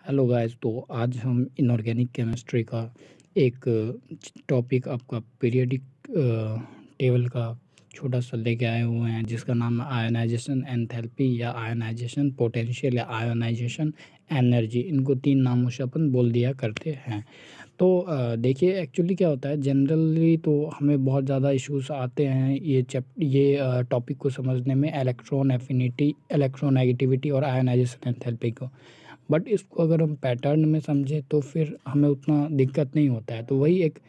Hello guys. तो आज हम इनऑर्गेनिक केमिस्ट्री का एक टॉपिक आपका पीरियोडिक टेबल का छोटा सा लेके आए हुए हैं, जिसका नाम है आयोनाइजेशन एंथैल्पी या आयोनाइजेशन पोटेंशियल या आयोनाइजेशन एनर्जी। इनको तीन नामों से अपन बोल दिया करते हैं। तो देखिए एक्चुअली क्या होता है, जनरली तो हमें बहुत ज़्यादा इश्यूज आते हैं ये टॉपिक को समझने में, इलेक्ट्रॉन एफिनिटी, इलेक्ट्रोनेगेटिविटी और आयोनाइजेशन एंथैल्पी को। बट इसको अगर हम पैटर्न में समझें तो फिर हमें उतना दिक्कत नहीं होता है। तो वही एक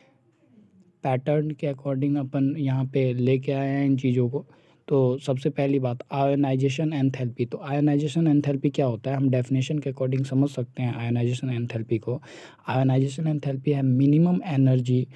पैटर्न के अकॉर्डिंग अपन यहाँ पे लेके आए हैं इन चीज़ों को। तो सबसे पहली बात आयोनाइजेशन एंथैल्पी। तो आयोनाइजेशन एंथैल्पी क्या होता है, हम डेफिनेशन के अकॉर्डिंग समझ सकते हैं आयोनाइजेशन एंथैल्पी को। आयोनाइजेशन एंथैल्पी है मिनिमम एनर्जी,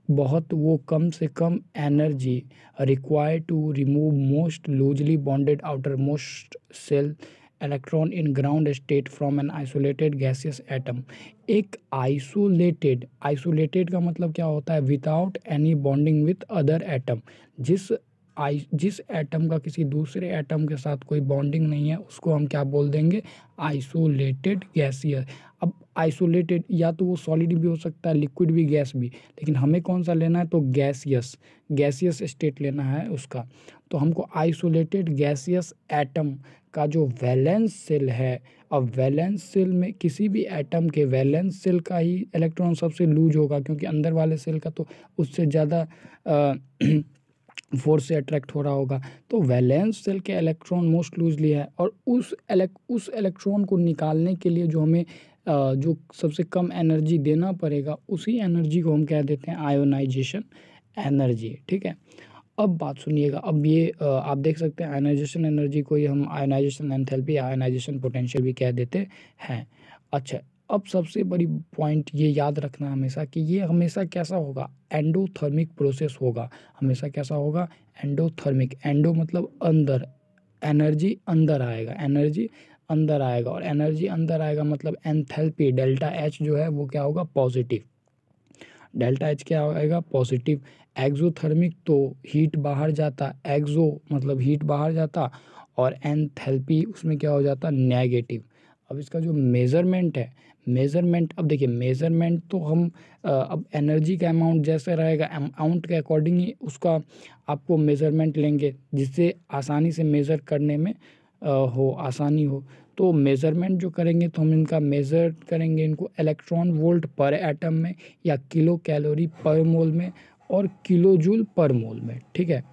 बहुत वो कम से कम energy required to remove most loosely bonded outermost shell electron in ground state from an isolated gaseous atom. एक आइसोलेटेड का मतलब क्या होता है, without any bonding with other atom. जिस एटम का किसी दूसरे एटम के साथ कोई बॉन्डिंग नहीं है उसको हम क्या बोल देंगे, आइसोलेटेड गैसियस। अब आइसोलेटेड या तो वो सॉलिड भी हो सकता है, लिक्विड भी, गैस भी, लेकिन हमें कौन सा लेना है, तो गैसियस स्टेट लेना है उसका। तो हमको आइसोलेटेड गैसियस एटम का जो वैलेंस सेल है, अब वैलेंस सेल में किसी भी एटम के वैलेंस सेल का ही इलेक्ट्रॉन सबसे लूज होगा, क्योंकि अंदर वाले सेल का तो उससे ज़्यादा फोर्स से अट्रैक्ट हो रहा होगा। तो वैलेंस सेल के इलेक्ट्रॉन मोस्ट लूजली है, और उस इलेक्ट्रॉन को निकालने के लिए जो हमें जो सबसे कम एनर्जी देना पड़ेगा, उसी एनर्जी को हम कह देते हैं आयोनाइजेशन एनर्जी। ठीक है, अब बात सुनिएगा। अब ये आप देख सकते हैं आयोनाइजेशन एनर्जी को ही हम आयोनाइजेशन एंथैल्पी, आयोनाइजेशन पोटेंशियल भी कह देते हैं। अच्छा, अब सबसे बड़ी पॉइंट ये याद रखना हमेशा कि ये हमेशा कैसा होगा, एंडोथर्मिक प्रोसेस होगा। हमेशा कैसा होगा, एंडोथर्मिक। एंडो मतलब अंदर, एनर्जी अंदर आएगा, और एनर्जी अंदर आएगा मतलब एंथैल्पी डेल्टा एच जो है वो क्या होगा, पॉजिटिव। डेल्टा एच क्या आएगा, पॉजिटिव। एक्सोथर्मिक तो हीट बाहर जाता, एक्सो मतलब हीट बाहर जाता, और एंथैल्पी उसमें क्या हो जाता, नेगेटिव। अब इसका जो मेज़रमेंट है, अब देखिए मेज़रमेंट तो हम अब एनर्जी का अमाउंट जैसे रहेगा, अमाउंट के अकॉर्डिंग ही उसका आपको मेज़रमेंट लेंगे, जिससे आसानी से मेज़र करने में आसानी हो। तो मेज़रमेंट जो करेंगे तो हम इनका मेज़र करेंगे इनको इलेक्ट्रॉन वोल्ट पर एटम में, या किलो कैलोरी पर मोल में, और किलो जूल पर मोल में। ठीक है,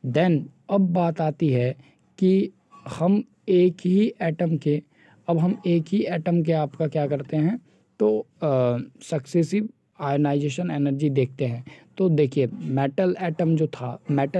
देन अब बात आती है कि हम एक ही एटम के आपका क्या करते हैं, तो सक्सेसिव आयनाइजेशन एनर्जी देखते हैं। तो देखिए metal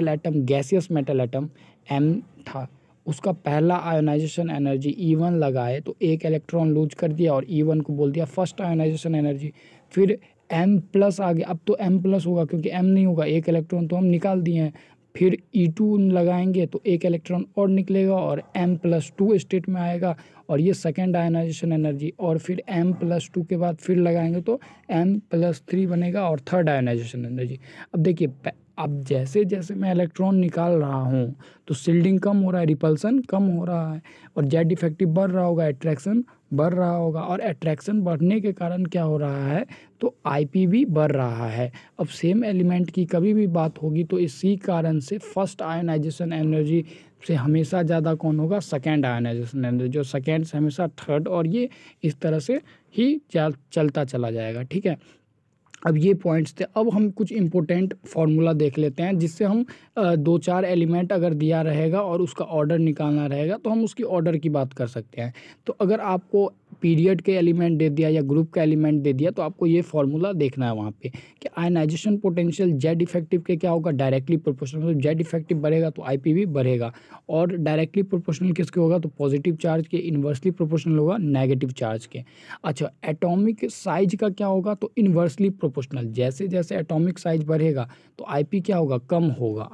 atom gaseous metal atom M था, उसका पहला आयोनाइजेशन एनर्जी E1 लगाए तो एक इलेक्ट्रॉन लूज कर दिया, और E1 को बोल दिया फर्स्ट आयोनाइजेशन एनर्जी। फिर M प्लस आ गया, अब तो M प्लस होगा क्योंकि M नहीं होगा, एक इलेक्ट्रॉन तो हम निकाल दिए हैं। फिर E2 लगाएंगे तो एक इलेक्ट्रॉन और निकलेगा और M+2 स्टेट में आएगा, और ये सेकेंड आयोनाइजेशन एनर्जी। और फिर M+2 के बाद फिर लगाएंगे तो M+3 बनेगा, और थर्ड आयोनाइजेशन एनर्जी। अब देखिए अब जैसे जैसे मैं इलेक्ट्रॉन निकाल रहा हूँ तो शिल्डिंग कम हो रहा है, रिपल्सन कम हो रहा है, और जेड इफेक्टिव बढ़ रहा होगा, अट्रैक्शन बढ़ रहा होगा, और अट्रैक्शन बढ़ने के कारण क्या हो रहा है, तो आईपी भी बढ़ रहा है। अब सेम एलिमेंट की कभी भी बात होगी तो इसी कारण से फर्स्ट आयोनाइजेशन एनर्जी से हमेशा ज़्यादा कौन होगा, सेकेंड आयोनाइजेशन एनर्जी, जो सेकेंड से हमेशा थर्ड, और ये इस तरह से ही चलता चला जाएगा। ठीक है, अब ये पॉइंट्स थे। अब हम कुछ इंपॉर्टेंट फार्मूला देख लेते हैं, जिससे हम दो चार एलिमेंट अगर दिया रहेगा और उसका ऑर्डर निकालना रहेगा तो हम उसकी ऑर्डर की बात कर सकते हैं। तो अगर आपको पीरियड के एलिमेंट दे दिया या ग्रुप का एलिमेंट दे दिया तो आपको ये फार्मूला देखना है वहाँ पे कि आयनाइजेशन पोटेंशियल जेड इफेक्टिव के क्या होगा, डायरेक्टली प्रोपोर्शनल। मतलब जेड इफेक्टिव बढ़ेगा तो आईपी भी बढ़ेगा, और डायरेक्टली प्रोपोर्शनल किसके होगा, तो पॉजिटिव चार्ज के, इन्वर्सली प्रोपोर्शनल होगा नेगेटिव चार्ज के। अच्छा, एटॉमिक साइज का क्या होगा, तो इन्वर्सली प्रोपोर्शनल। जैसे जैसे एटॉमिक साइज बढ़ेगा तो आईपी क्या होगा, कम होगा,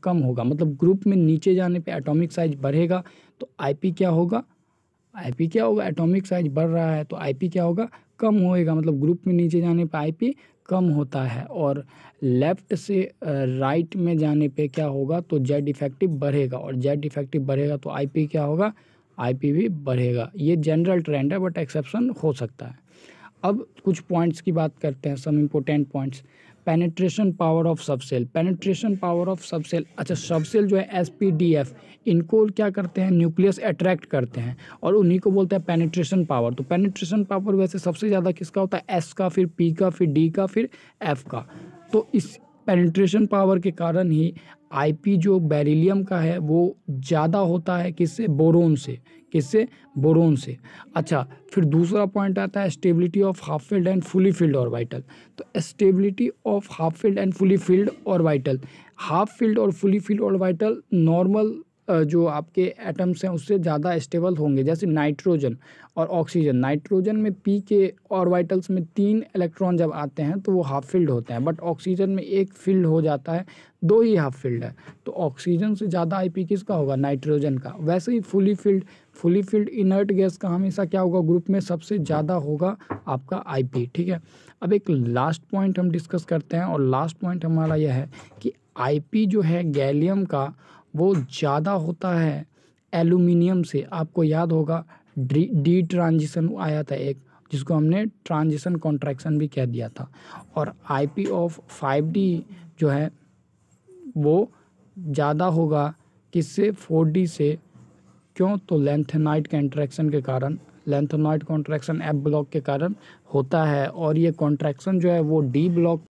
कम होगा। मतलब ग्रुप में नीचे जाने पे एटॉमिक साइज बढ़ेगा तो आईपी क्या होगा, एटॉमिक साइज बढ़ रहा है तो आईपी क्या होगा, कम होएगा। मतलब ग्रुप में नीचे जाने पे आईपी कम होता है, और लेफ्ट से राइट में जाने पे क्या होगा, तो जेड इफेक्टिव बढ़ेगा, और जेड इफेक्टिव बढ़ेगा तो आईपी क्या होगा, आईपी भी बढ़ेगा। ये जनरल ट्रेंड है बट एक्सेप्शन हो सकता है। अब कुछ पॉइंट्स की बात करते हैं, some important points. Penetration power of subshell, penetration power of subshell, अच्छा सबसेल जो है एसपीडीएफ, इनको क्या करते हैं, न्यूक्लियस अट्रैक्ट करते हैं और उन्हीं को बोलते हैं पेनिट्रेशन पावर। तो पेनिट्रेशन पावर वैसे सबसे ज़्यादा किसका होता है, एस का, फिर पी का, फिर डी का, फिर एफ का। तो इस पेनिट्रेशन पावर के कारण ही आईपी जो बेरिलियम का है वो ज़्यादा होता है, किससे, बोरोन से, किससे, बोरोन से। अच्छा, फिर दूसरा पॉइंट आता है stability of half filled and fully filled orbital. तो stability of half filled and fully filled orbital, half filled और फुली फिल्ड ऑर्बिटल नॉर्मल जो आपके एटम्स हैं उससे ज़्यादा स्टेबल होंगे। जैसे नाइट्रोजन और ऑक्सीजन, नाइट्रोजन में पी के ऑर्बिटल्स में 3 इलेक्ट्रॉन जब आते हैं तो वो हाफ फिल्ड होते हैं, बट ऑक्सीजन में 1 फिल्ड हो जाता है, 2 ही हाफ फिल्ड है। तो ऑक्सीजन से ज़्यादा आईपी किसका होगा, नाइट्रोजन का। वैसे ही फुली फिल्ड इनर्ट गैस का हमेशा क्या होगा, ग्रुप में सबसे ज़्यादा होगा आपका आईपी, ठीक है। अब एक लास्ट पॉइंट हम डिस्कस करते हैं और लास्ट पॉइंट हमारा यह है कि आईपी जो है गैलियम का वो ज़्यादा होता है एल्यूमिनियम से। आपको याद होगा डी ट्रांजिशन आया था एक, जिसको हमने ट्रांजिशन कॉन्ट्रैक्शन भी कह दिया था। और आईपी ऑफ 5D जो है वो ज़्यादा होगा किससे, 4D से। क्यों, तो लेंथेनाइट कॉन्ट्रैक्शन के कारण, लेंथेनाइट कॉन्ट्रैक्शन एफ ब्लॉक के कारण होता है। और ये कॉन्ट्रैक्शन जो है वो डी ब्लॉक